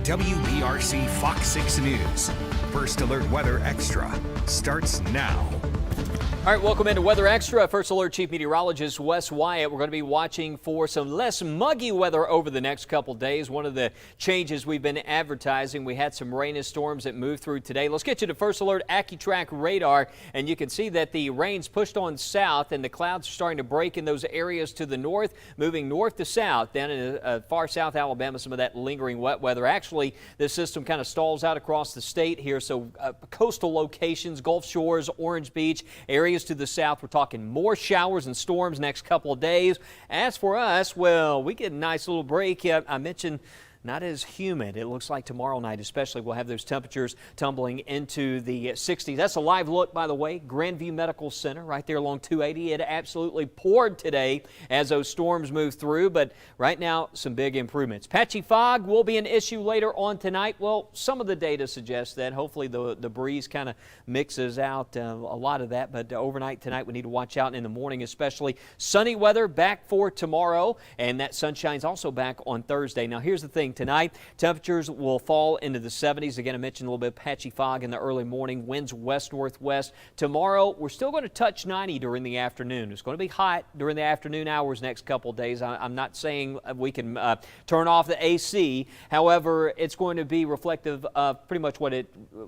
WBRC Fox 6 News. First Alert Weather Extra starts now. All right, welcome into Weather Extra. First Alert Chief Meteorologist Wes Wyatt. We're going to be watching for some less muggy weather over the next couple days. One of the changes we've been advertising, we had some rain and storms that moved through today. Let's get you to First Alert AccuTrack radar, and you can see that the rain's pushed on south and the clouds are starting to break in those areas to the north, moving north to south. Down in far south Alabama, some of that lingering wet weather. Actually, this system kind of stalls out across the state here, so coastal locations, Gulf Shores, Orange Beach, areas to the south, we're talking more showers and storms next couple of days. As for us, well, we get a nice little break. I mentioned not as humid. It looks like tomorrow night especially we'll have those temperatures tumbling into the 60s. That's a live look, by the way. Grandview Medical Center right there along 280. It absolutely poured today as those storms move through, but right now some big improvements. Patchy fog will be an issue later on tonight. Well, some of the data suggests that. Hopefully the breeze kind of mixes out a lot of that, but overnight tonight we need to watch out in the morning especially. Sunny weather back for tomorrow, and that sunshine's also back on Thursday. Now here's the thing. Tonight, temperatures will fall into the 70s. Again, I mentioned a little bit of patchy fog in the early morning, winds west-northwest. Tomorrow, we're still going to touch 90 during the afternoon. It's going to be hot during the afternoon hours next couple of days. I'm not saying we can turn off the AC. However, it's going to be reflective of pretty much what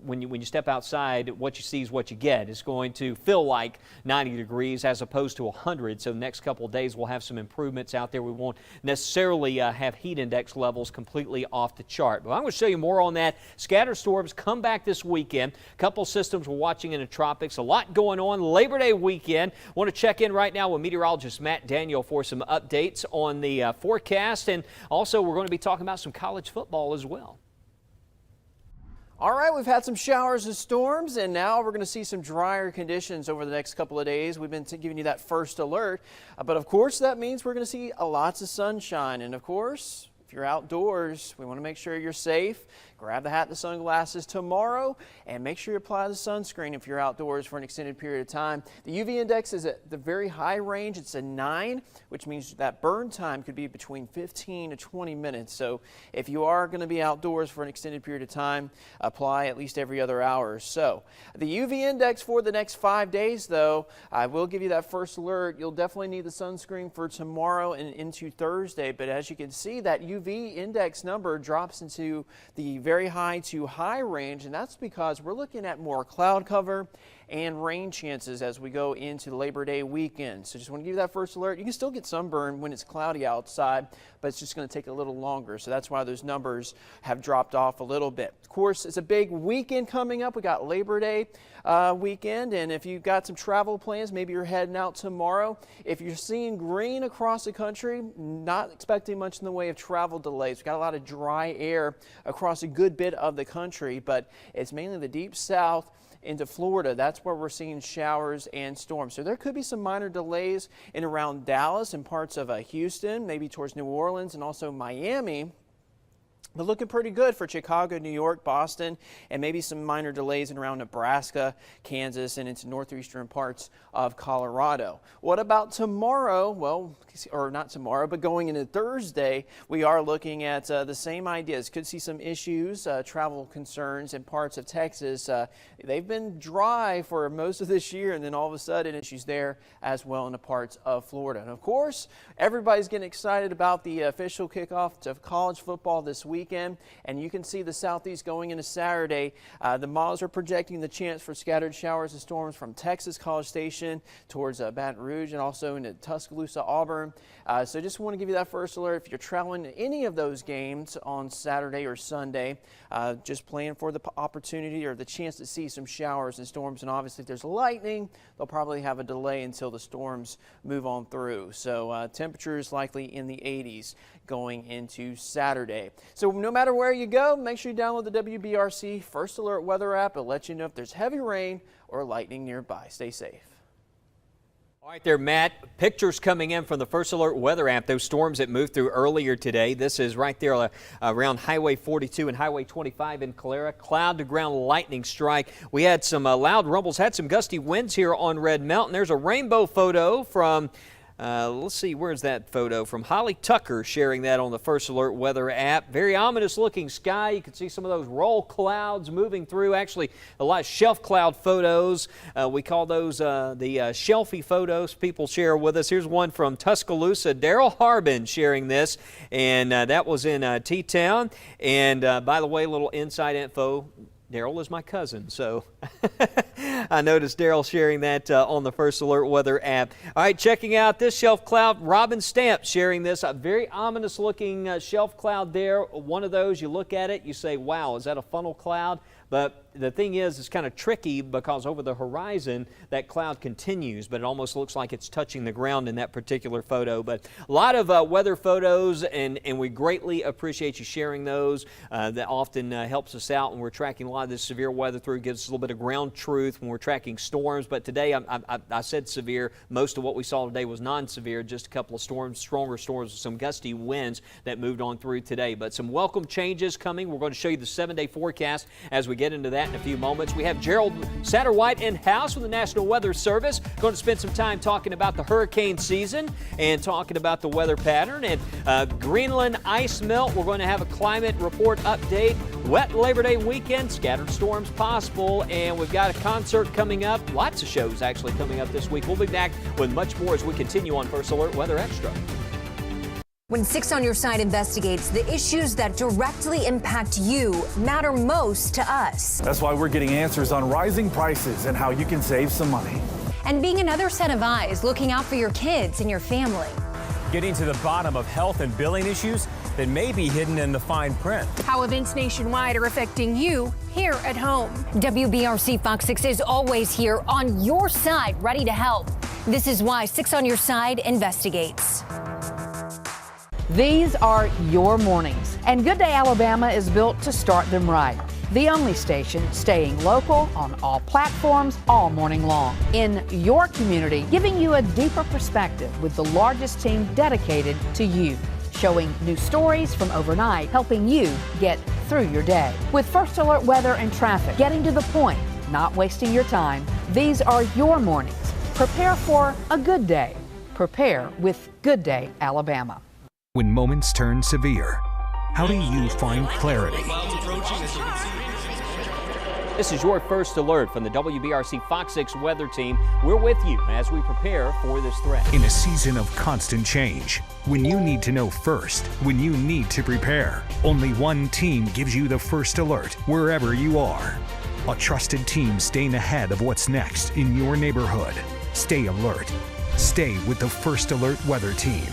when you step outside, what you see is what you get. It's going to feel like 90 degrees as opposed to 100. So the next couple of days, we'll have some improvements out there. We won't necessarily have heat index levels completely off the chart. But I'm going to show you more on that. Scattered storms come back this weekend. A couple systems we're watching in the tropics. A lot going on Labor Day weekend. Want to check in right now with meteorologist Matt Daniel for some updates on the forecast. And also we're going to be talking about some college football as well. All right, we've had some showers and storms, and now we're going to see some drier conditions over the next couple of days. We've been giving you that first alert, but of course that means we're going to see lots of sunshine. And of course, if you're outdoors, we want to make sure you're safe. Grab the hat and the sunglasses tomorrow, and make sure you apply the sunscreen if you're outdoors for an extended period of time. The UV index is at the very high range. It's a 9, which means that burn time could be between 15 to 20 minutes. So if you are going to be outdoors for an extended period of time, apply at least every other hour or so. The UV index for the next 5 days, though, I will give you that first alert. You'll definitely need the sunscreen for tomorrow and into Thursday. But as you can see, that UV index number drops into the very high to high range, and that's because we're looking at more cloud cover and rain chances as we go into Labor Day weekend. So just want to give you that first alert. You can still get sunburn when it's cloudy outside, but it's just going to take a little longer. So that's why those numbers have dropped off a little bit. Of course, it's a big weekend coming up. We got Labor Day weekend, and if you've got some travel plans, maybe you're heading out tomorrow. If you're seeing green across the country, not expecting much in the way of travel delays. We've got a lot of dry air across a good bit of the country, but it's mainly the deep south into Florida. That's where we're seeing showers and storms. So there could be some minor delays in around Dallas and parts of Houston, maybe towards New Orleans and also Miami. But looking pretty good for Chicago, New York, Boston, and maybe some minor delays in around Nebraska, Kansas, and into northeastern parts of Colorado. What about tomorrow? Well, or not tomorrow, but going into Thursday, we are looking at the same ideas. Could see some issues, travel concerns in parts of Texas. They've been dry for most of this year, and then all of a sudden issues there as well in the parts of Florida. And of course, everybody's getting excited about the official kickoff to college football this weekend, and you can see the southeast going into Saturday. The models are projecting the chance for scattered showers and storms from Texas, College Station towards Baton Rouge, and also into Tuscaloosa, Auburn. So just want to give you that first alert. If you're traveling to any of those games on Saturday or Sunday, just plan for the opportunity or the chance to see some showers and storms. And obviously if there's lightning, they'll probably have a delay until the storms move on through. So temperatures likely in the 80s going into Saturday. So no matter where you go, make sure you download the WBRC First Alert weather app. It'll let you know if there's heavy rain or lightning nearby. Stay safe. All right there, Matt. Pictures coming in from the First Alert weather app. Those storms that moved through earlier today. This is right there around Highway 42 and Highway 25 in Calera. Cloud to ground lightning strike. We had some loud rumbles, had some gusty winds here on Red Mountain. There's a rainbow photo from Let's see, where's that photo from? Holly Tucker sharing that on the First Alert Weather app. Very ominous looking sky. You can see some of those roll clouds moving through. Actually, a lot of shelf cloud photos. We call those the shelfie photos people share with us. Here's one from Tuscaloosa. Daryl Harbin sharing this, and that was in T-Town. And by the way, a little inside info. Daryl is my cousin, so I noticed Daryl sharing that on the First Alert Weather app. All right, checking out this shelf cloud. Robin Stamp sharing this. A very ominous looking shelf cloud there. One of those, you look at it, you say, wow, is that a funnel cloud? But the thing is, it's kind of tricky because over the horizon, that cloud continues, but it almost looks like it's touching the ground in that particular photo. But a lot of weather photos, and we greatly appreciate you sharing those. That often helps us out when we're tracking a lot of this severe weather through, gives us a little bit of ground truth when we're tracking storms. But today, I said severe. Most of what we saw today was non-severe, just a couple of storms, stronger storms with some gusty winds that moved on through today. But some welcome changes coming. We're going to show you the 7-day forecast as we get into that in a few moments. We have Gerald Satterwhite in-house with the National Weather Service. Going to spend some time talking about the hurricane season and talking about the weather pattern. And Greenland ice melt. We're going to have a climate report update. Wet Labor Day weekend, scattered storms possible, and we've got a concert coming up. Lots of shows actually coming up this week. We'll be back with much more as we continue on First Alert Weather Extra. When 6 on Your Side investigates, the issues that directly impact you matter most to us. That's why we're getting answers on rising prices and how you can save some money. And being another set of eyes looking out for your kids and your family. Getting to the bottom of health and billing issues that may be hidden in the fine print. How events nationwide are affecting you here at home. WBRC Fox 6 is always here on your side, ready to help. This is why 6 on Your Side investigates. These are your mornings, and Good Day Alabama is built to start them right. The only station staying local on all platforms all morning long. In your community, giving you a deeper perspective with the largest team dedicated to you. Showing new stories from overnight, helping you get through your day. With First Alert Weather and traffic, getting to the point, not wasting your time, these are your mornings. Prepare for a good day. Prepare with Good Day Alabama. When moments turn severe, how do you find clarity? This is your First Alert from the WBRC Fox 6 weather team. We're with you as we prepare for this threat. In a season of constant change, when you need to know first, when you need to prepare, only one team gives you the first alert wherever you are. A trusted team staying ahead of what's next in your neighborhood. Stay alert. Stay with the First Alert Weather Team.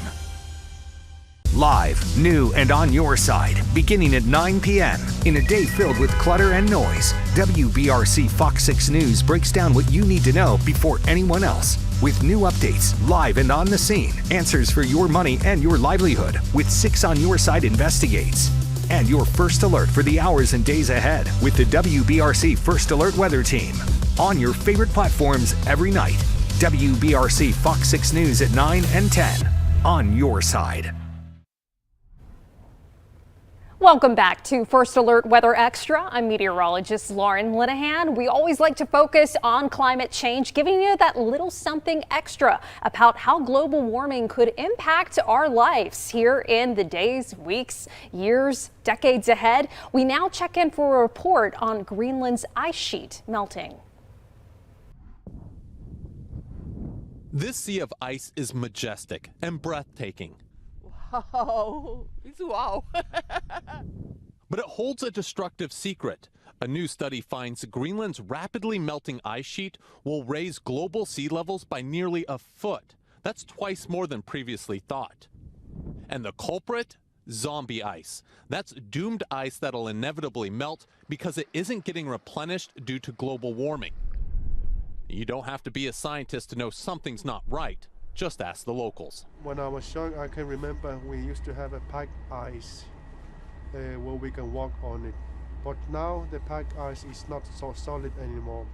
Live, new, and on your side, beginning at 9 p.m. In a day filled with clutter and noise, WBRC Fox 6 News breaks down what you need to know before anyone else. With new updates, live and on the scene, answers for your money and your livelihood, with 6 on Your Side investigates. And your first alert for the hours and days ahead with the WBRC First Alert Weather Team. On your favorite platforms every night. WBRC Fox 6 News at 9 and 10. On your side. Welcome back to First Alert Weather Extra. I'm meteorologist Lauren Linehan. We always like to focus on climate change, giving you that little something extra about how global warming could impact our lives here in the days, weeks, years, decades ahead. We now check in for a report on Greenland's ice sheet melting. This sea of ice is majestic and breathtaking. Wow. Wow. But it holds a destructive secret. A new study finds Greenland's rapidly melting ice sheet will raise global sea levels by nearly a foot. That's twice more than previously thought. And the culprit? Zombie ice. That's doomed ice that'll inevitably melt because it isn't getting replenished due to global warming. You don't have to be a scientist to know something's not right. Just ask the locals. When I was young, I can remember we used to have a packed ice where we can walk on it. But now the packed ice is not so solid anymore.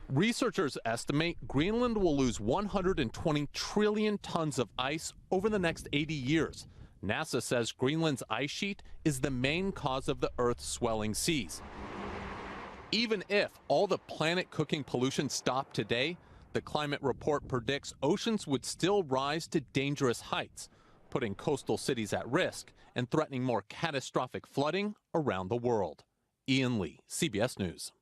Researchers estimate Greenland will lose 120 trillion tons of ice over the next 80 years. NASA says Greenland's ice sheet is the main cause of the Earth's swelling seas. Even if all the planet-cooking pollution stopped today, the climate report predicts oceans would still rise to dangerous heights, putting coastal cities at risk and threatening more catastrophic flooding around the world. Ian Lee, CBS News.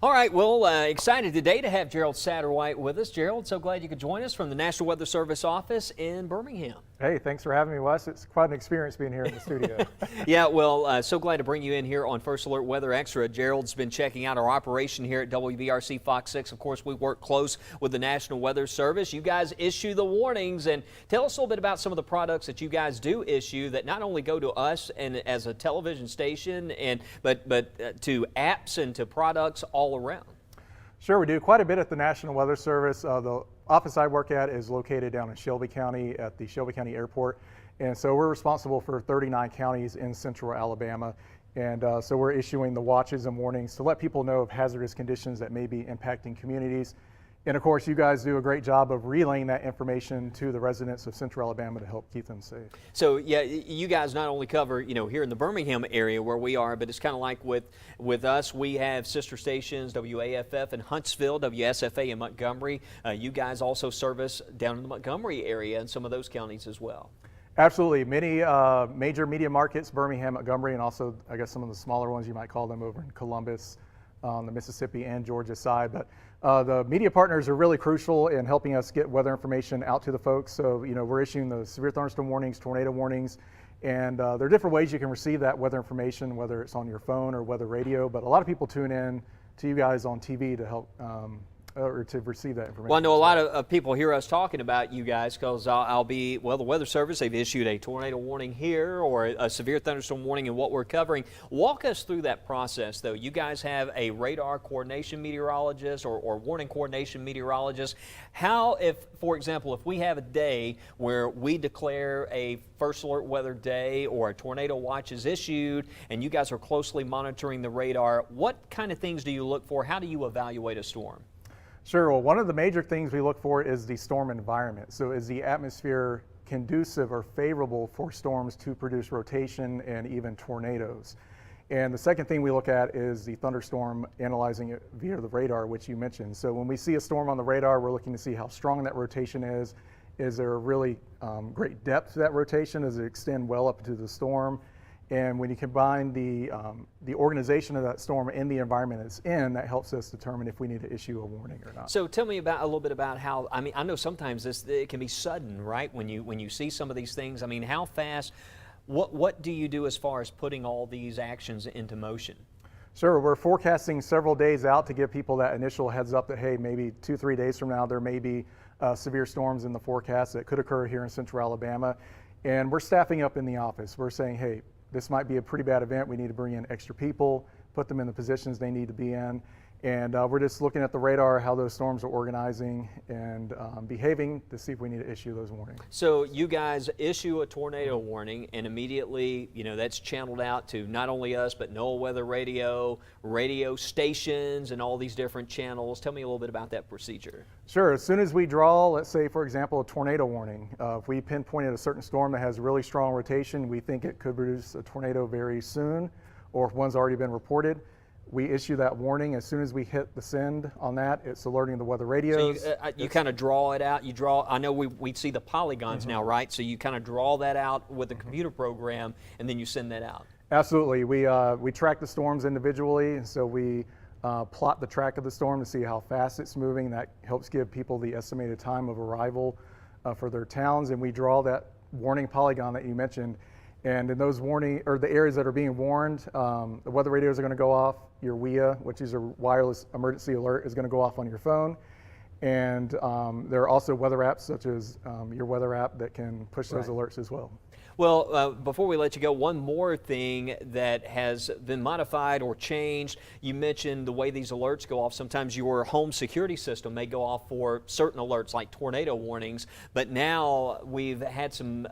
All right, well, excited today to have Gerald Satterwhite with us. Gerald, so glad you could join us from the National Weather Service office in Birmingham. Hey, thanks for having me, Wes. It's quite an experience being here in the studio. Yeah, well, so glad to bring you in here on First Alert Weather Extra. Gerald's been checking out our operation here at WBRC Fox 6. Of course, we work close with the National Weather Service. You guys issue the warnings, and tell us a little bit about some of the products that you guys do issue that not only go to us and as a television station, but to apps and to products all around. Sure, we do quite a bit at the National Weather Service. The office I work at is located down in Shelby County at the Shelby County Airport. And so we're responsible for 39 counties in central Alabama. And so we're issuing the watches and warnings to let people know of hazardous conditions that may be impacting communities. And of course, you guys do a great job of relaying that information to the residents of central Alabama to help keep them safe. So yeah, you guys not only cover, here in the Birmingham area where we are, but it's kind of like with us, we have sister stations, WAFF in Huntsville, WSFA in Montgomery. You guys also service down in the Montgomery area and some of those counties as well. Absolutely. Many major media markets, Birmingham, Montgomery, and also I guess some of the smaller ones you might call them over in Columbus, on the Mississippi and Georgia side. But the media partners are really crucial in helping us get weather information out to the folks. So, we're issuing the severe thunderstorm warnings, tornado warnings, and there are different ways you can receive that weather information, whether it's on your phone or weather radio. But a lot of people tune in to you guys on TV to help or to receive that information. Well, I know a lot of people hear us talking about you guys because the Weather Service, they've issued a tornado warning here or a severe thunderstorm warning in what we're covering. Walk us through that process, though. You guys have a radar coordination meteorologist or warning coordination meteorologist. How, for example, if we have a day where we declare a first alert weather day or a tornado watch is issued and you guys are closely monitoring the radar, what kind of things do you look for? How do you evaluate a storm? Sure. Well, one of the major things we look for is the storm environment. So is the atmosphere conducive or favorable for storms to produce rotation and even tornadoes? And the second thing we look at is the thunderstorm, analyzing it via the radar, which you mentioned. So when we see a storm on the radar, we're looking to see how strong that rotation is. Is there a really great depth to that rotation? Does it extend well up into the storm? And when you combine the organization of that storm and the environment it's in, that helps us determine if we need to issue a warning or not. So tell me a little bit about how, I know sometimes it can be sudden, right? When you see some of these things, how fast, what do you do as far as putting all these actions into motion? Sure, we're forecasting several days out to give people that initial heads up that, hey, maybe 2-3 days from now, there may be severe storms in the forecast that could occur here in central Alabama. And we're staffing up in the office. We're saying, hey, this might be a pretty bad event. We need to bring in extra people, put them in the positions they need to be in. And we're just looking at the radar, how those storms are organizing and behaving to see if we need to issue those warnings. So you guys issue a tornado warning and immediately, that's channeled out to not only us, but NOAA Weather Radio, radio stations, and all these different channels. Tell me a little bit about that procedure. Sure. As soon as we draw, let's say, for example, a tornado warning, if we pinpointed a certain storm that has really strong rotation, we think it could produce a tornado very soon, or if one's already been reported, we issue that warning. As soon as we hit the send on that, it's alerting the weather radios. So you kind of draw it out. I know we see the polygons now, right? So you kind of draw that out with a computer program, and then you send that out. Absolutely. We track the storms individually, and so we plot the track of the storm to see how fast it's moving. That helps give people the estimated time of arrival for their towns, and we draw that warning polygon that you mentioned. And in those the areas that are being warned, the weather radios are going to go off. Your WEA, which is a wireless emergency alert, is going to go off on your phone. And there are also weather apps such as your weather app that can push those alerts as well. Well, before we let you go, one more thing that has been modified or changed. You mentioned the way these alerts go off. Sometimes your home security system may go off for certain alerts like tornado warnings, but now we've had some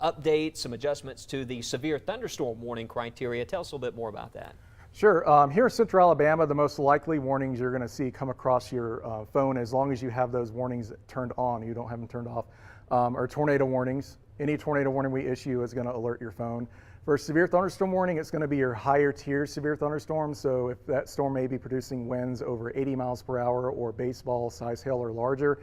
updates, some adjustments to the severe thunderstorm warning criteria. Tell us a little bit more about that. Sure. Here in central Alabama, the most likely warnings you're going to see come across your phone, as long as you have those warnings turned on, you don't have them turned off, are tornado warnings. any tornado warning we issue is going to alert your phone. For a severe thunderstorm warning, it's going to be your higher tier severe thunderstorm. So if that storm may be producing winds over 80 miles per hour or baseball size hail or larger,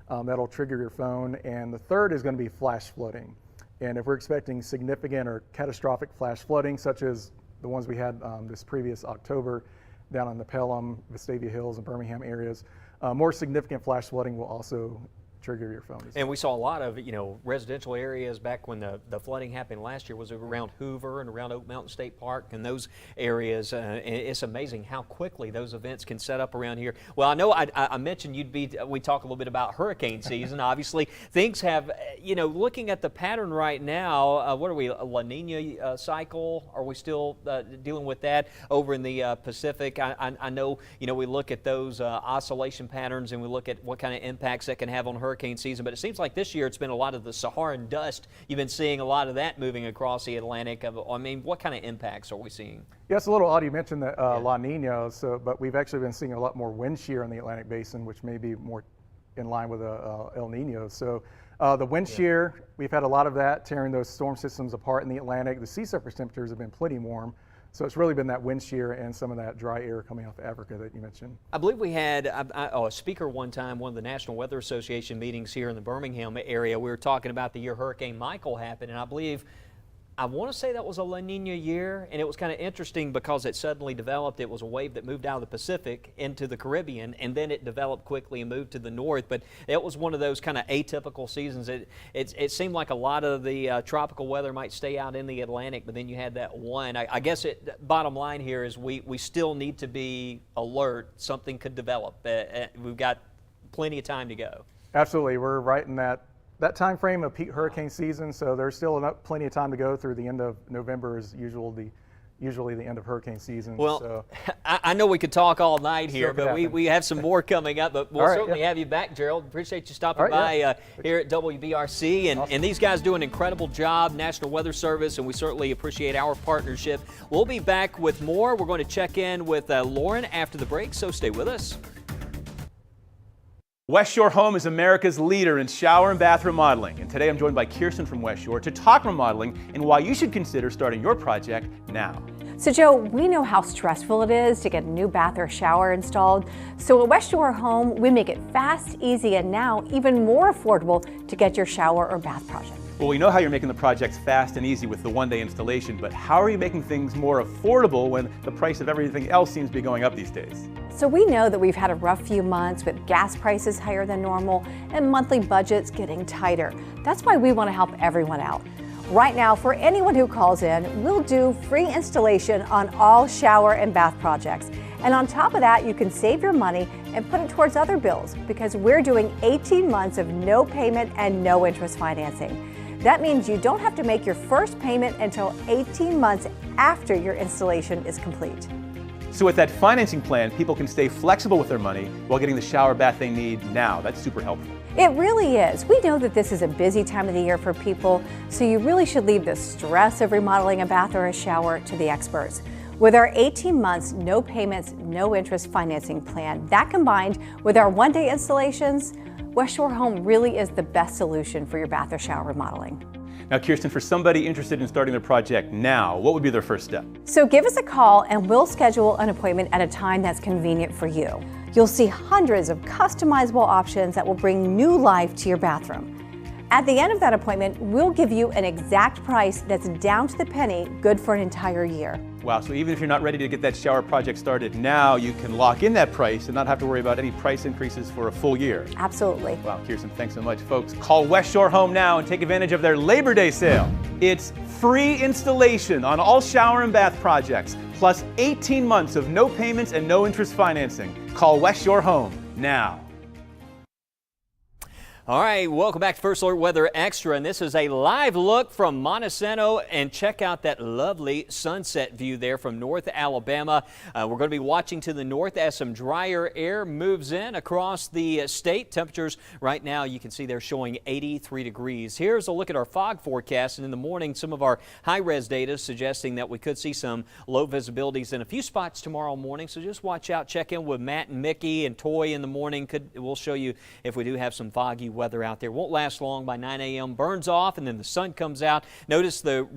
that'll trigger your phone. And the third is going to be flash flooding. And if we're expecting significant or catastrophic flash flooding, such as the ones we had this previous October down in the Pelham, Vestavia Hills, and Birmingham areas, more significant flash flooding will also trigger your phone. And we saw a lot of, residential areas back when the flooding happened last year was around Hoover and around Oak Mountain State Park and those areas. And it's amazing how quickly those events can set up around here. Well, I know I mentioned we talk a little bit about hurricane season. Obviously, things have, looking at the pattern right now, what are we, a La Nina cycle? Are we still dealing with that over in the Pacific? I know, we look at those oscillation patterns and we look at what kind of impacts that can have on hurricane season, but it seems like this year it's been a lot of the Saharan dust. You've been seeing a lot of that moving across the Atlantic. I mean, what kind of impacts are we seeing? Yeah, it's a little odd you mentioned that La Nina, but we've actually been seeing a lot more wind shear in the Atlantic Basin, which may be more in line with El Nino. So the wind shear, we've had a lot of that tearing those storm systems apart in the Atlantic. The sea surface temperatures have been plenty warm. So it's really been that wind shear and some of that dry air coming off Africa that you mentioned. I believe we had a speaker one time, one of the National Weather Association meetings here in the Birmingham area. We were talking about the year Hurricane Michael happened, and I want to say that was a La Nina year, and it was kind of interesting because it suddenly developed. It was a wave that moved out of the Pacific into the Caribbean, and then it developed quickly and moved to the north. But it was one of those kind of atypical seasons. It seemed like a lot of the tropical weather might stay out in the Atlantic, but then you had that one. I guess bottom line here is we still need to be alert. Something could develop. We've got plenty of time to go. Absolutely. We're right in that time frame of peak hurricane season, so there's still plenty of time to go through the end of November is usually the end of hurricane season. Well, so. I know we could talk all night here, but we have some more coming up, but we'll certainly have you back, Gerald. Appreciate you stopping by here at WBRC, and these guys do an incredible job, National Weather Service, and we certainly appreciate our partnership. We'll be back with more. We're going to check in with Lauren after the break, so stay with us. West Shore Home is America's leader in shower and bath remodeling, and today I'm joined by Kirsten from West Shore to talk remodeling and why you should consider starting your project now. So Joe, we know how stressful it is to get a new bath or shower installed. So at West Shore Home, we make it fast, easy, and now even more affordable to get your shower or bath project. Well, we know how you're making the projects fast and easy with the one-day installation, but how are you making things more affordable when the price of everything else seems to be going up these days? So we know that we've had a rough few months with gas prices higher than normal and monthly budgets getting tighter. That's why we want to help everyone out. Right now, for anyone who calls in, we'll do free installation on all shower and bath projects. And on top of that, you can save your money and put it towards other bills because we're doing 18 months of no payment and no interest financing. That means you don't have to make your first payment until 18 months after your installation is complete. So with that financing plan, people can stay flexible with their money while getting the shower bath they need now. That's super helpful. It really is. We know that this is a busy time of the year for people, so you really should leave the stress of remodeling a bath or a shower to the experts. With our 18 months, no payments, no interest financing plan, that combined with our one-day installations, West Shore Home really is the best solution for your bath or shower remodeling. Now, Kirsten, for somebody interested in starting their project now, what would be their first step? So give us a call and we'll schedule an appointment at a time that's convenient for you. You'll see hundreds of customizable options that will bring new life to your bathroom. At the end of that appointment, we'll give you an exact price that's down to the penny, good for an entire year. Wow, so even if you're not ready to get that shower project started now, you can lock in that price and not have to worry about any price increases for a full year. Absolutely. Wow, Kirsten, thanks so much. Folks, call West Shore Home now and take advantage of their Labor Day sale. It's free installation on all shower and bath projects, plus 18 months of no payments and no interest financing. Call West Shore Home now. All right, welcome back to First Alert Weather Extra, and this is a live look from Montesano, and check out that lovely sunset view there from North Alabama. We're going to be watching to the north as some drier air moves in across the state. Temperatures right now, you can see they're showing 83 degrees. Here's a look at our fog forecast, and in the morning, some of our high-res data suggesting that we could see some low visibilities in a few spots tomorrow morning, so just watch out. Check in with Matt and Mickey and Toy in the morning. We'll show you if we do have some foggy weather weather out there. Won't last long. By 9 a.m. burns off and then the sun comes out. Notice the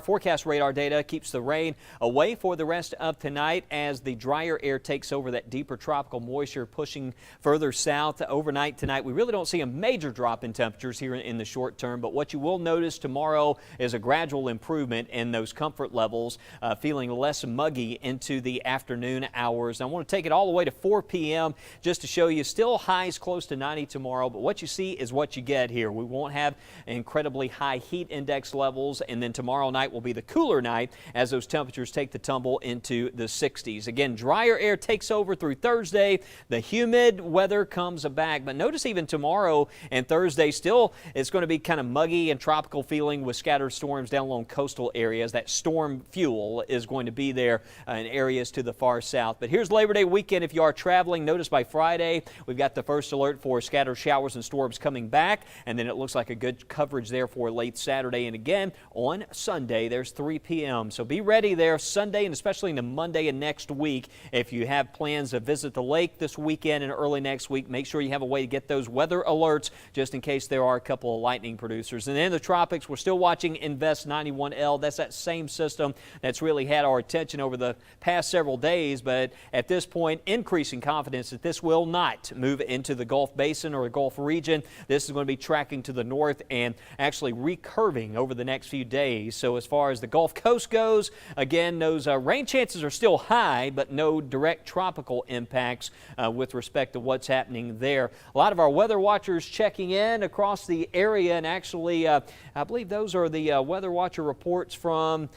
forecast radar data keeps the rain away for the rest of tonight as the drier air takes over that deeper tropical moisture pushing further south overnight tonight. We really don't see a major drop in temperatures here in the short term, but what you will notice tomorrow is a gradual improvement in those comfort levels, feeling less muggy into the afternoon hours. I want to take it all the way to 4 p.m. just to show you still highs close to 90 tomorrow, but what you see is what you get here. We won't have incredibly high heat index levels, and then tomorrow night will be the cooler night as those temperatures take the tumble into the 60s. Again, drier air takes over through Thursday. The humid weather comes back, but notice even tomorrow and Thursday still it's going to be kind of muggy and tropical feeling with scattered storms down along coastal areas. That storm fuel is going to be there in areas to the far south. But here's Labor Day weekend if you are traveling. Notice by Friday we've got the first alert for scattered showers and storms coming back, and then it looks like a good coverage there for late Saturday. And again on Sunday there's 3 p.m. So be ready there Sunday and especially into Monday and next week. If you have plans to visit the lake this weekend and early next week, make sure you have a way to get those weather alerts just in case there are a couple of lightning producers. And in the tropics, we're still watching Invest 91L. That's that same system that's really had our attention over the past several days, but at this point, increasing confidence that this will not move into the Gulf Basin or the Gulf region. This is going to be tracking to the north and actually recurving over the next few days. So as far as the Gulf Coast goes, again, those rain chances are still high, but no direct tropical impacts with respect to what's happening there. A lot of our weather watchers checking in across the area, and actually I believe those are the weather watcher reports from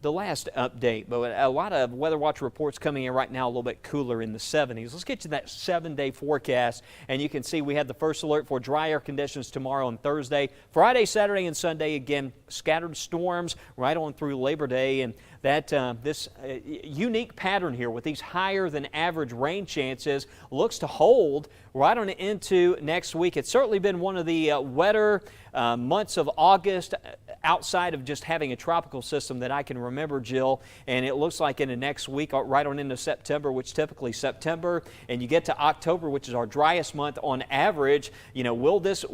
the last update, but a lot of weather watch reports coming in right now a little bit cooler in the 70s. Let's get to that 7-day forecast, and you can see we had the first alert for drier conditions tomorrow and Thursday. Friday, Saturday, and Sunday, again, scattered storms right on through Labor Day, and that this unique pattern here with these higher than average rain chances looks to hold right on into next week. It's certainly been one of the wetter months of August outside of just having a tropical system that I can remember, Jill, and it looks like in the next week right on into September, which typically September, and you get to October, which is our driest month on average. You know, will this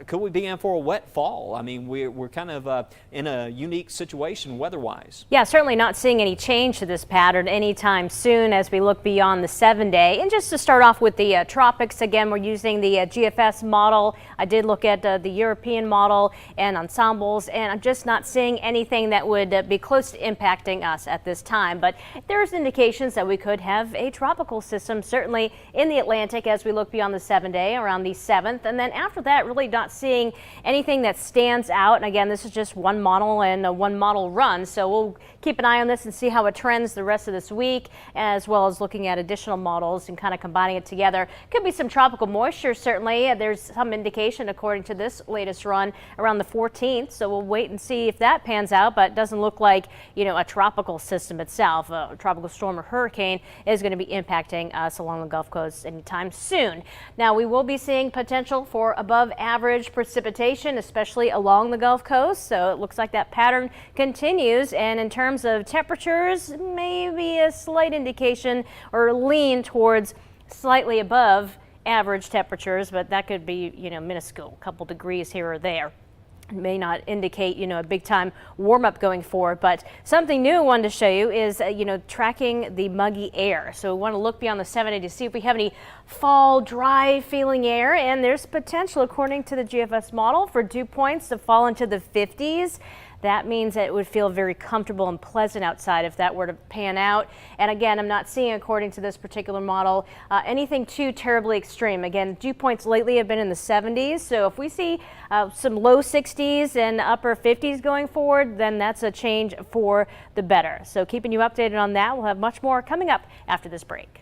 could we be in for a wet fall? I mean, we're kind of in a unique situation weather-wise. Yeah, certainly not seeing any change to this pattern anytime soon as we look beyond the 7-day. And just to start off with the tropics, again, we're using the GFS model. I did look at the European model and ensembles, and I'm just not seeing anything that would be close to impacting us at this time. But there's indications that we could have a tropical system, certainly in the Atlantic as we look beyond the 7-day around the 7th. And then after that, really not seeing anything that stands out. And again, this is just one model and a one model run. So we'll keep an eye on this and see how it trends the rest of this week, as well as looking at additional models and kind of combining it together. Could be some tropical moisture, certainly. There's some indication, according to this latest run, around the 14th. So we'll wait and see if that pans out, but it doesn't look like, you know, a tropical system itself, a tropical storm or hurricane is going to be impacting us along the Gulf Coast anytime soon. Now, we will be seeing potential for above average precipitation, especially along the Gulf Coast. So it looks like that pattern continues. And in terms of temperatures, maybe a slight indication or lean towards slightly above average temperatures, but that could be, you know, minuscule, a couple degrees here or there. May not indicate, you know, a big time warm up going forward, but something new I wanted to show you is, you know, tracking the muggy air. So we want to look beyond the 7-day to see if we have any fall dry feeling air, and there's potential, according to the GFS model, for dew points to fall into the 50s. That means that it would feel very comfortable and pleasant outside if that were to pan out. And again, I'm not seeing, according to this particular model, anything too terribly extreme. Again, dew points lately have been in the 70s. So if we see some low 60s and upper 50s going forward, then that's a change for the better. So keeping you updated on that. We'll have much more coming up after this break.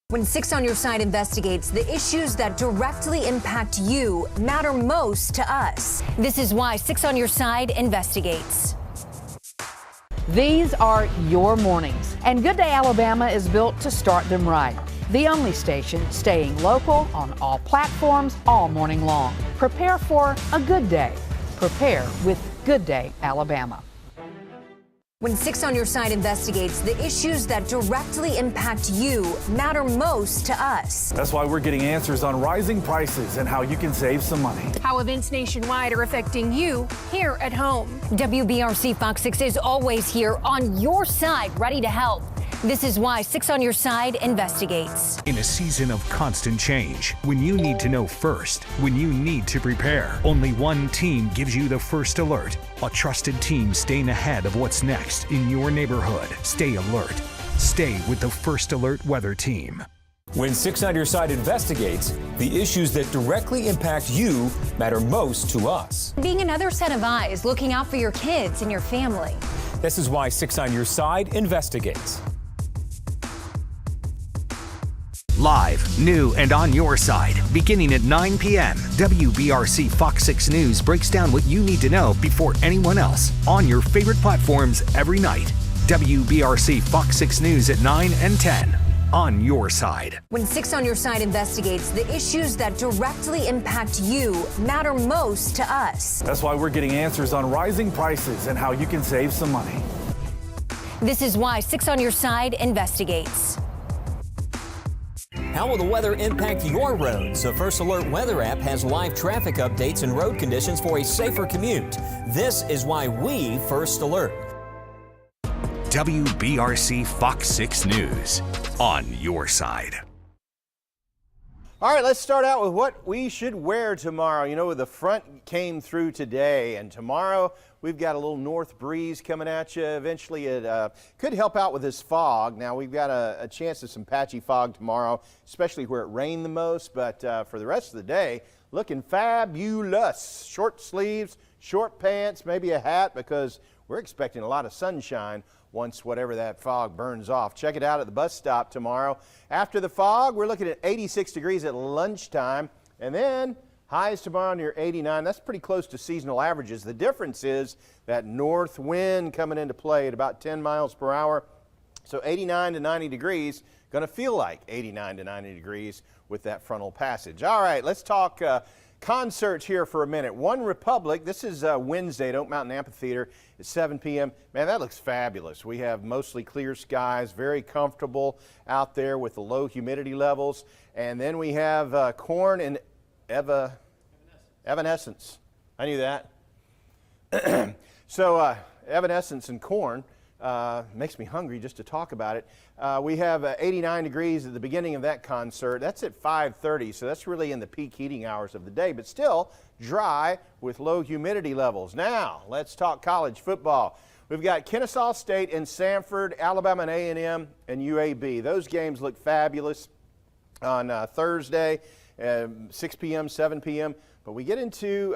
When 6 on Your Side investigates, the issues that directly impact you matter most to us. This is why 6 on Your Side investigates. These are your mornings, and Good Day Alabama is built to start them right. The only station staying local on all platforms all morning long. Prepare for a good day. Prepare with Good Day Alabama. When 6 on Your Side investigates, the issues that directly impact you matter most to us. That's why we're getting answers on rising prices and how you can save some money. How events nationwide are affecting you here at home. WBRC Fox 6 is always here on your side, ready to help. This is why 6 on Your Side investigates. In a season of constant change, when you need to know first, when you need to prepare, only one team gives you the first alert. A trusted team staying ahead of what's next in your neighborhood. Stay alert. Stay with the First Alert Weather Team. When 6 on Your Side investigates, the issues that directly impact you matter most to us. Being another set of eyes looking out for your kids and your family. This is why 6 on Your Side investigates. Live, new, and on your side. Beginning at 9 p.m., WBRC Fox 6 News breaks down what you need to know before anyone else on your favorite platforms every night. WBRC Fox 6 News at 9 and 10. On your side. When 6 on Your Side investigates, the issues that directly impact you matter most to us. That's why we're getting answers on rising prices and how you can save some money. This is why 6 on Your Side investigates. How will the weather impact your roads? The First Alert Weather app has live traffic updates and road conditions for a safer commute. This is why we First Alert. WBRC Fox 6 News. On your side. All right, let's start out with what we should wear tomorrow. You know, the front came through today, and tomorrow we've got a little north breeze coming at you. Eventually, it could help out with this fog. Now, we've got a chance of some patchy fog tomorrow, especially where it rained the most. But for the rest of the day, looking fabulous. Short sleeves, short pants, maybe a hat, because we're expecting a lot of sunshine once whatever that fog burns off. Check it out at the bus stop tomorrow. After the fog, we're looking at 86 degrees at lunchtime, and then highs tomorrow near 89. That's pretty close to seasonal averages. The difference is that north wind coming into play at about 10 miles per hour. So 89 to 90 degrees, going to feel like 89 to 90 degrees with that frontal passage. All right, let's talk concerts here for a minute. One Republic, this is Wednesday at Oak Mountain Amphitheater at 7 p.m. Man, that looks fabulous. We have mostly clear skies, very comfortable out there with the low humidity levels. And then we have Korn and Evanescence. I knew that. So Evanescence and Korn makes me hungry just to talk about it. We have 89 degrees at the beginning of that concert. That's at 5:30, so that's really in the peak heating hours of the day, but still dry with low humidity levels. Now, let's talk college football. We've got Kennesaw State and Samford, Alabama and A&M, and UAB. Those games look fabulous on Thursday, 6 p.m., 7 p.m., but we get into,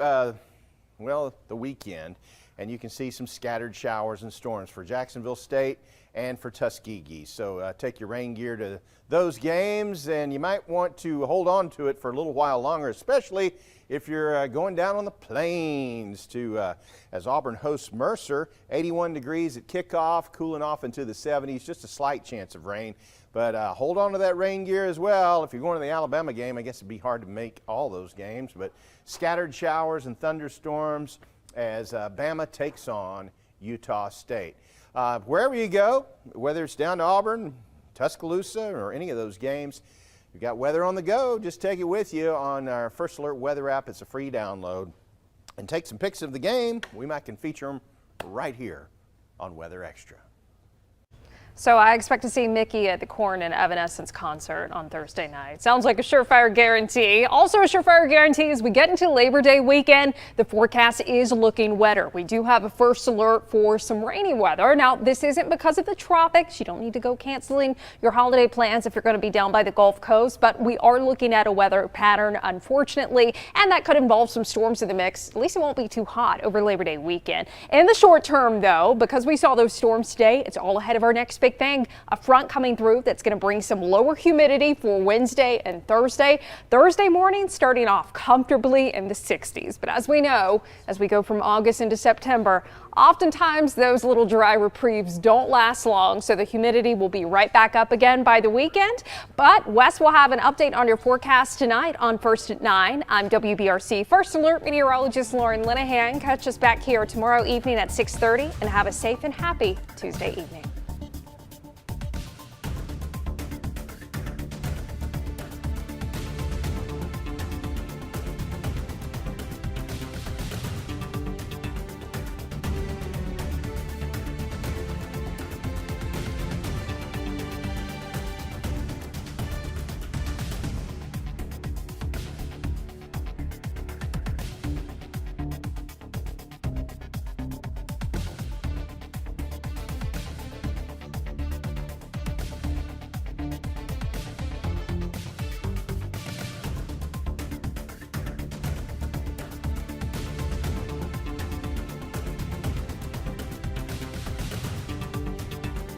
well, the weekend, and you can see some scattered showers and storms for Jacksonville State and for Tuskegee. So take your rain gear to those games, and you might want to hold on to it for a little while longer, especially if you're going down on the plains to, as Auburn hosts Mercer, 81 degrees at kickoff, cooling off into the 70s, just a slight chance of rain. But hold on to that rain gear as well. If you're going to the Alabama game, I guess it'd be hard to make all those games, but scattered showers and thunderstorms as Bama takes on Utah State. Wherever you go, whether it's down to Auburn, Tuscaloosa, or any of those games, you've got weather on the go. Just take it with you on our First Alert Weather app. It's a free download. And take some pics of the game. We might can feature them right here on Weather Extra. So I expect to see Mickey at the Korn and Evanescence concert on Thursday night. Sounds like a surefire guarantee. Also a surefire guarantee as we get into Labor Day weekend, the forecast is looking wetter. We do have a first alert for some rainy weather. Now, this isn't because of the tropics. You don't need to go canceling your holiday plans if you're going to be down by the Gulf Coast, but we are looking at a weather pattern, unfortunately, and that could involve some storms in the mix. At least it won't be too hot over Labor Day weekend. In the short term, though, because we saw those storms today, it's all ahead of our next big thing, a front coming through that's going to bring some lower humidity for Wednesday and Thursday. Thursday morning starting off comfortably in the 60s. But as we know, as we go from August into September, oftentimes those little dry reprieves don't last long, so the humidity will be right back up again by the weekend. But Wes will have an update on your forecast tonight on First at 9. I'm WBRC First Alert meteorologist Lauren Linehan. Catch us back here tomorrow evening at 6:30 and have a safe and happy Tuesday evening.